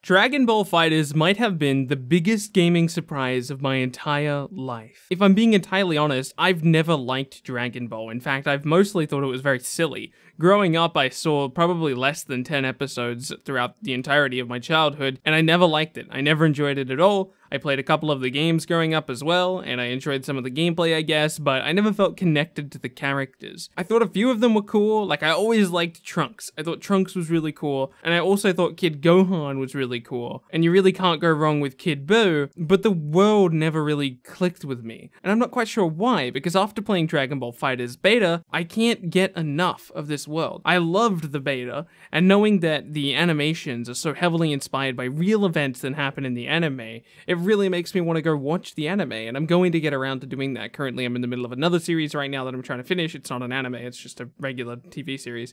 Dragon Ball FighterZ might have been the biggest gaming surprise of my entire life. If I'm being entirely honest, I've never liked Dragon Ball. In fact, I've mostly thought it was very silly. Growing up, I saw probably less than 10 episodes throughout the entirety of my childhood, and I never liked it. I never enjoyed it at all. I played a couple of the games growing up as well, and I enjoyed some of the gameplay, I guess, but I never felt connected to the characters. I thought a few of them were cool, like I always liked Trunks. I thought Trunks was really cool, and I also thought Kid Gohan was really cool. And you really can't go wrong with Kid Buu, but the world never really clicked with me. And I'm not quite sure why, because after playing Dragon Ball FighterZ beta, I can't get enough of this world. I loved the beta, and knowing that the animations are so heavily inspired by real events that happen in the anime, it really makes me want to go watch the anime, and I'm going to get around to doing that. Currently, I'm in the middle of another series right now that I'm trying to finish. It's not an anime, it's just a regular TV series.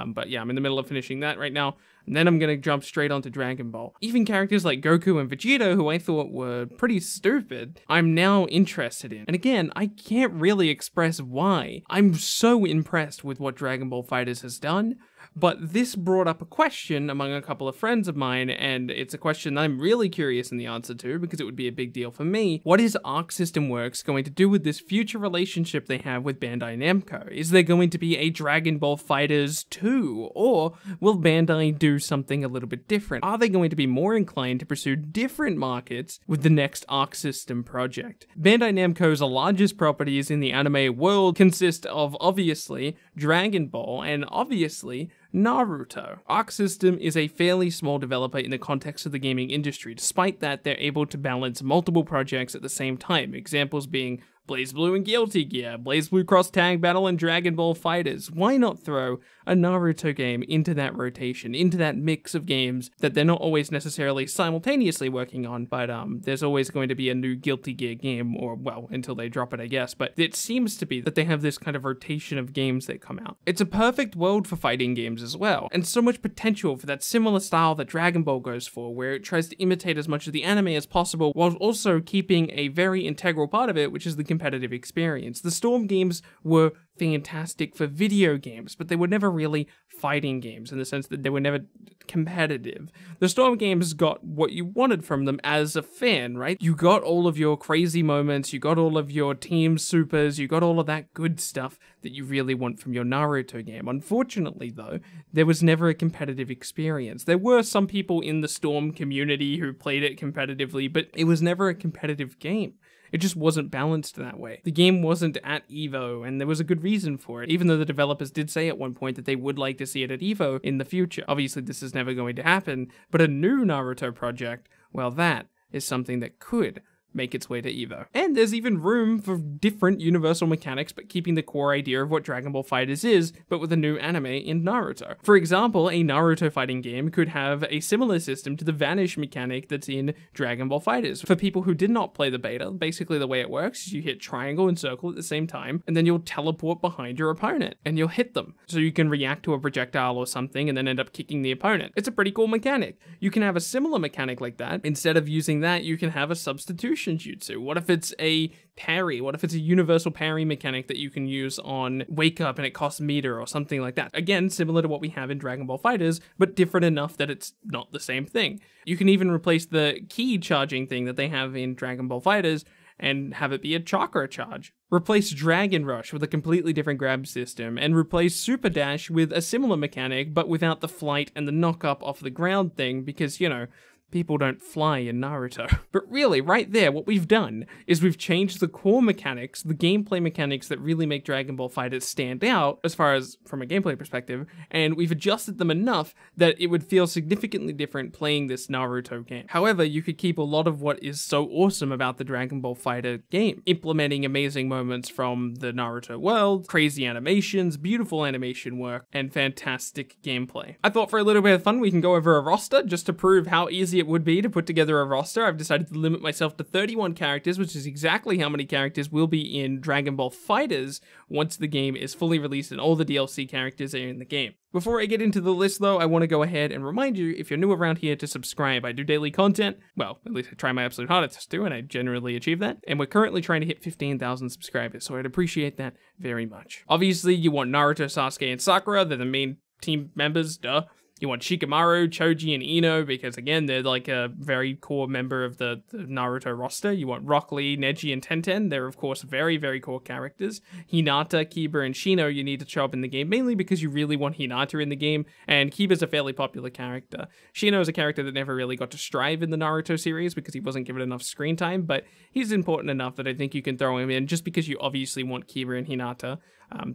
But yeah, I'm in the middle of finishing that right now, and then I'm gonna jump straight onto Dragon Ball. Even characters like Goku and Vegeta, who I thought were pretty stupid, I'm now interested in. And again, I can't really express why. I'm so impressed with what Dragon Ball FighterZ has done, but this brought up a question among a couple of friends of mine, and it's a question that I'm really curious in the answer to, because it would be a big deal for me. What is ArcSystemWorks going to do with this future relationship they have with Bandai Namco? Is there going to be a Dragon Ball FighterZ 2, or will Bandai do something a little bit different? Are they going to be more inclined to pursue different markets with the next Arc System project? Bandai Namco's largest properties in the anime world consist of, obviously, Dragon Ball, and obviously, Naruto. Arc System is a fairly small developer in the context of the gaming industry. Despite that, they're able to balance multiple projects at the same time, examples being BlazBlue and Guilty Gear, BlazBlue Cross Tag Battle, and Dragon Ball FighterZ. Why not throw a Naruto game into that rotation, into that mix of games that they're not always necessarily simultaneously working on, but there's always going to be a new Guilty Gear game, or well, until they drop it, I guess, but it seems to be that they have this kind of rotation of games that come out. It's a perfect world for fighting games as well, and so much potential for that similar style that Dragon Ball goes for, where it tries to imitate as much of the anime as possible, while also keeping a very integral part of it, which is the competitive experience. The Storm games were fantastic for video games, but they were never really fighting games in the sense that they were never competitive. The Storm games got what you wanted from them as a fan, right? You got all of your crazy moments, you got all of your team supers, you got all of that good stuff that you really want from your Naruto game. Unfortunately, though, there was never a competitive experience. There were some people in the Storm community who played it competitively, but it was never a competitive game. It just wasn't balanced that way. The game wasn't at EVO, and there was a good reason for it, even though the developers did say at one point that they would like to see it at EVO in the future. Obviously, this is never going to happen, but a new Naruto project, well, that is something that could make its way to EVO. And there's even room for different universal mechanics, but keeping the core idea of what Dragon Ball FighterZ is, but with a new anime in Naruto. For example, a Naruto fighting game could have a similar system to the vanish mechanic that's in Dragon Ball FighterZ. For people who did not play the beta, basically the way it works is you hit triangle and circle at the same time, and then you'll teleport behind your opponent, and you'll hit them. So you can react to a projectile or something, and then end up kicking the opponent. It's a pretty cool mechanic. You can have a similar mechanic like that. Instead of using that, you can have a substitution jutsu. What if it's a parry? What if it's a universal parry mechanic that you can use on Wake Up and it costs meter or something like that? Again, similar to what we have in Dragon Ball FighterZ, but different enough that it's not the same thing. You can even replace the key charging thing that they have in Dragon Ball FighterZ and have it be a chakra charge. Replace Dragon Rush with a completely different grab system, and replace Super Dash with a similar mechanic, but without the flight and the knock up off the ground thing, because, you know, people don't fly in Naruto. But really, right there, what we've done is we've changed the core mechanics, the gameplay mechanics that really make Dragon Ball FighterZ stand out, as far as from a gameplay perspective, and we've adjusted them enough that it would feel significantly different playing this Naruto game. However, you could keep a lot of what is so awesome about the Dragon Ball FighterZ game, implementing amazing moments from the Naruto world, crazy animations, beautiful animation work, and fantastic gameplay. I thought for a little bit of fun we can go over a roster just to prove how easy it would be to put together a roster. I've decided to limit myself to 31 characters, which is exactly how many characters will be in Dragon Ball FighterZ once the game is fully released and all the DLC characters are in the game. Before I get into the list though, I want to go ahead and remind you, if you're new around here, to subscribe. I do daily content, well, at least I try my absolute hardest to, and I generally achieve that, and we're currently trying to hit 15,000 subscribers, so I'd appreciate that very much. Obviously, you want Naruto, Sasuke, and Sakura, they're the main team members, duh. You want Shikamaru, Choji, and Ino because, again, they're like a very core member of the Naruto roster. You want Rock Lee, Neji, and Tenten. They're, of course, very, very core characters. Hinata, Kiba, and Shino you need to show up in the game, mainly because you really want Hinata in the game, and Kiba's a fairly popular character. Shino is a character that never really got to strive in the Naruto series because he wasn't given enough screen time, but he's important enough that I think you can throw him in just because you obviously want Kiba and Hinata.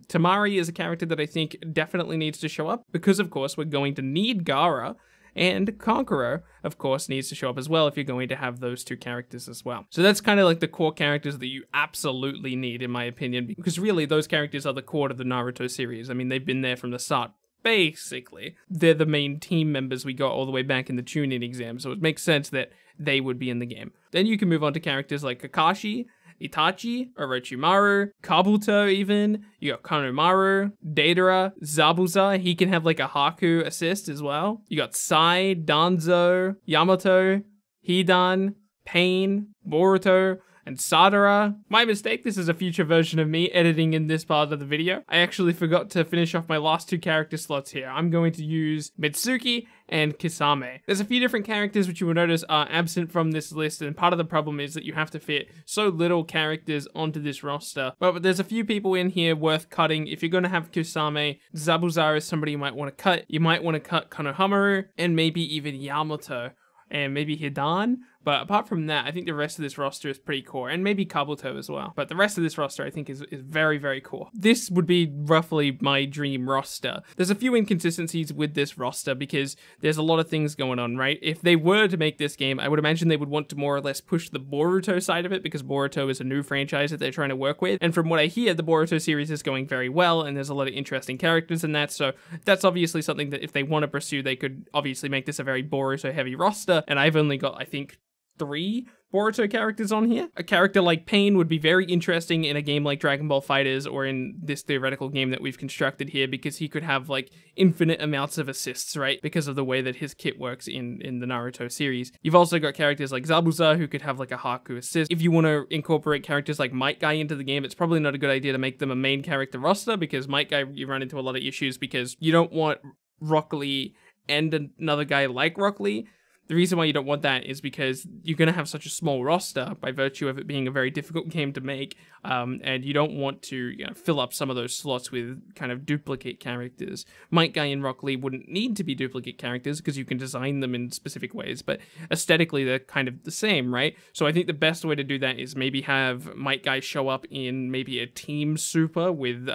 Tamari is a character that I think definitely needs to show up because, of course, we're going to need Gaara, and Conqueror, of course, needs to show up as well if you're going to have those two characters as well. So that's kind of like the core characters that you absolutely need, in my opinion, because really those characters are the core of the Naruto series. I mean, they've been there from the start. Basically, they're the main team members we got all the way back in the Chunin exam, so it makes sense that they would be in the game. Then you can move on to characters like Kakashi, Itachi, Orochimaru, Kabuto even, you got Kanomaru, Deidara, Zabuza, he can have like a Haku assist as well. You got Sai, Danzo, Yamato, Hidan, Pain, Boruto, and Sadara. My mistake, this is a future version of me editing in this part of the video. I actually forgot to finish off my last two character slots here. I'm going to use Mitsuki and Kisame. There's a few different characters which you will notice are absent from this list, and part of the problem is that you have to fit so little characters onto this roster. But there's a few people in here worth cutting. If you're going to have Kisame, Zabuza is somebody you might want to cut. You might want to cut Konohamaru, and maybe even Yamato, and maybe Hidan. But apart from that, I think the rest of this roster is pretty core, and maybe Kabuto as well. But the rest of this roster, I think, is very, very core. This would be roughly my dream roster. There's a few inconsistencies with this roster because there's a lot of things going on, right? If they were to make this game, I would imagine they would want to more or less push the Boruto side of it because Boruto is a new franchise that they're trying to work with. And from what I hear, the Boruto series is going very well, and there's a lot of interesting characters in that. So that's obviously something that if they want to pursue, they could obviously make this a very Boruto-heavy roster. And I've only got, I think, 3 Boruto characters on here. A character like Pain would be very interesting in a game like Dragon Ball FighterZ or in this theoretical game that we've constructed here because he could have like infinite amounts of assists, right? Because of the way that his kit works in the Naruto series. You've also got characters like Zabuza who could have like a Haku assist. If you want to incorporate characters like Might Guy into the game, it's probably not a good idea to make them a main character roster because Might Guy, you run into a lot of issues because you don't want Rock Lee and another guy like Rock Lee. The reason why you don't want that is because you're going to have such a small roster by virtue of it being a very difficult game to make, and you don't want to fill up some of those slots with kind of duplicate characters. Might Guy and Rock Lee wouldn't need to be duplicate characters because you can design them in specific ways, but aesthetically they're kind of the same, right? So I think the best way to do that is maybe have Might Guy show up in maybe a team super with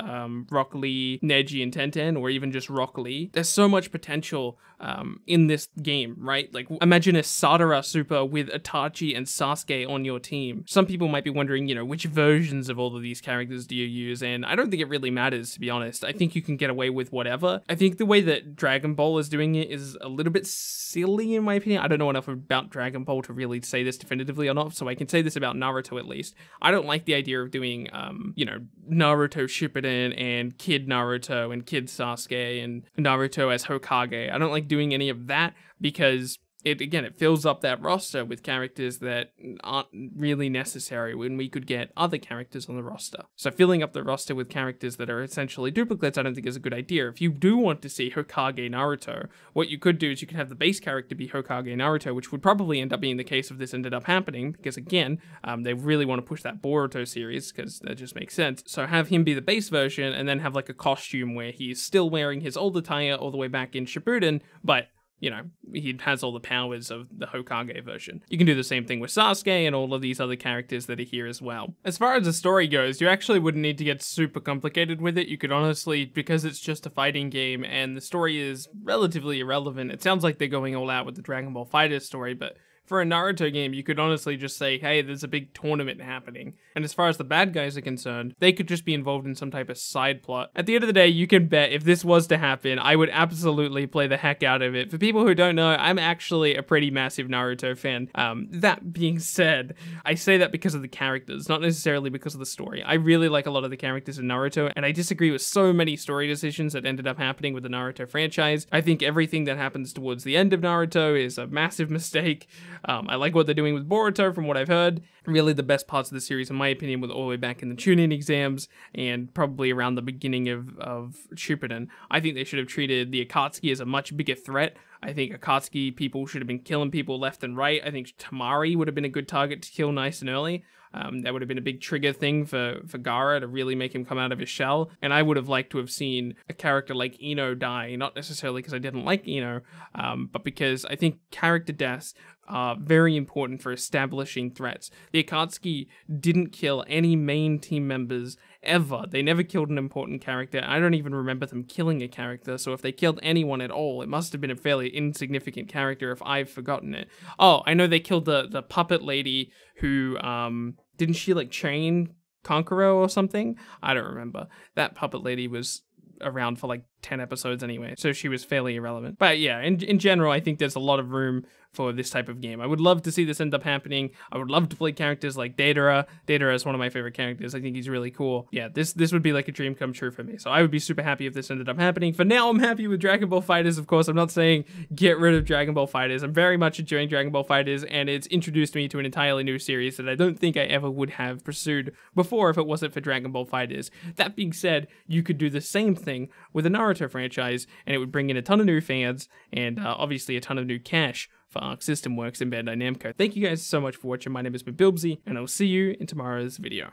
Rock Lee, Neji, and Tenten, or even just Rock Lee. There's so much potential in this game, right? Like, imagine a Sadara super with Itachi and Sasuke on your team. Some people might be wondering, which versions of all of these characters do you use? And I don't think it really matters, to be honest. I think you can get away with whatever. I think the way that Dragon Ball is doing it is a little bit silly, in my opinion. I don't know enough about Dragon Ball to really say this definitively or not, so I can say this about Naruto at least. I don't like the idea of doing, Naruto Shippuden and Kid Naruto and Kid Sasuke and Naruto as Hokage. I don't like doing any of that because it fills up that roster with characters that aren't really necessary when we could get other characters on the roster. So filling up the roster with characters that are essentially duplicates I don't think is a good idea. If you do want to see Hokage Naruto, what you could do is you could have the base character be Hokage Naruto, which would probably end up being the case if this ended up happening, because again, they really want to push that Boruto series, because that just makes sense. So have him be the base version, and then have like a costume where he's still wearing his old attire all the way back in Shippuden, but he has all the powers of the Hokage version. You can do the same thing with Sasuke and all of these other characters that are here as well. As far as the story goes, you actually wouldn't need to get super complicated with it. You could honestly, because it's just a fighting game and the story is relatively irrelevant, it sounds like they're going all out with the Dragon Ball FighterZ story, but for a Naruto game, you could honestly just say, hey, there's a big tournament happening. And as far as the bad guys are concerned, they could just be involved in some type of side plot. At the end of the day, you can bet if this was to happen, I would absolutely play the heck out of it. For people who don't know, I'm actually a pretty massive Naruto fan. That being said, I say that because of the characters, not necessarily because of the story. I really like a lot of the characters in Naruto, and I disagree with so many story decisions that ended up happening with the Naruto franchise. I think everything that happens towards the end of Naruto is a massive mistake. I like what they're doing with Boruto from what I've heard. Really the best parts of the series, in my opinion, were all the way back in the Chunin exams and probably around the beginning of Shippuden. I think they should have treated the Akatsuki as a much bigger threat. I think Akatsuki people should have been killing people left and right. I think Tamari would have been a good target to kill nice and early. That would have been a big trigger thing for Gaara to really make him come out of his shell. And I would have liked to have seen a character like Ino die, not necessarily because I didn't like Ino, but because I think character deaths are very important for establishing threats. The Akatsuki didn't kill any main team members ever. They never killed an important character. I don't even remember them killing a character, so if they killed anyone at all, it must have been a fairly insignificant character if I've forgotten it. Oh, I know they killed the puppet lady who, didn't she like chain Kankuro or something? I don't remember. That puppet lady was around for like 10 episodes anyway, so she was fairly irrelevant. But yeah, in general, I think there's a lot of room for this type of game. I would love to see this end up happening. I would love to play characters like Deidara. Deidara is one of my favorite characters. I think he's really cool. Yeah, this would be like a dream come true for me. So I would be super happy if this ended up happening. For now, I'm happy with Dragon Ball FighterZ. Of course, I'm not saying get rid of Dragon Ball FighterZ. I'm very much enjoying Dragon Ball FighterZ, and it's introduced me to an entirely new series that I don't think I ever would have pursued before if it wasn't for Dragon Ball FighterZ. That being said, you could do the same thing with a Naruto franchise, and it would bring in a ton of new fans, and obviously a ton of new cash for ArcSystemWorks and Bandai Namco. Thank you guys so much for watching. My name has been Bilbzy, and I'll see you in tomorrow's video.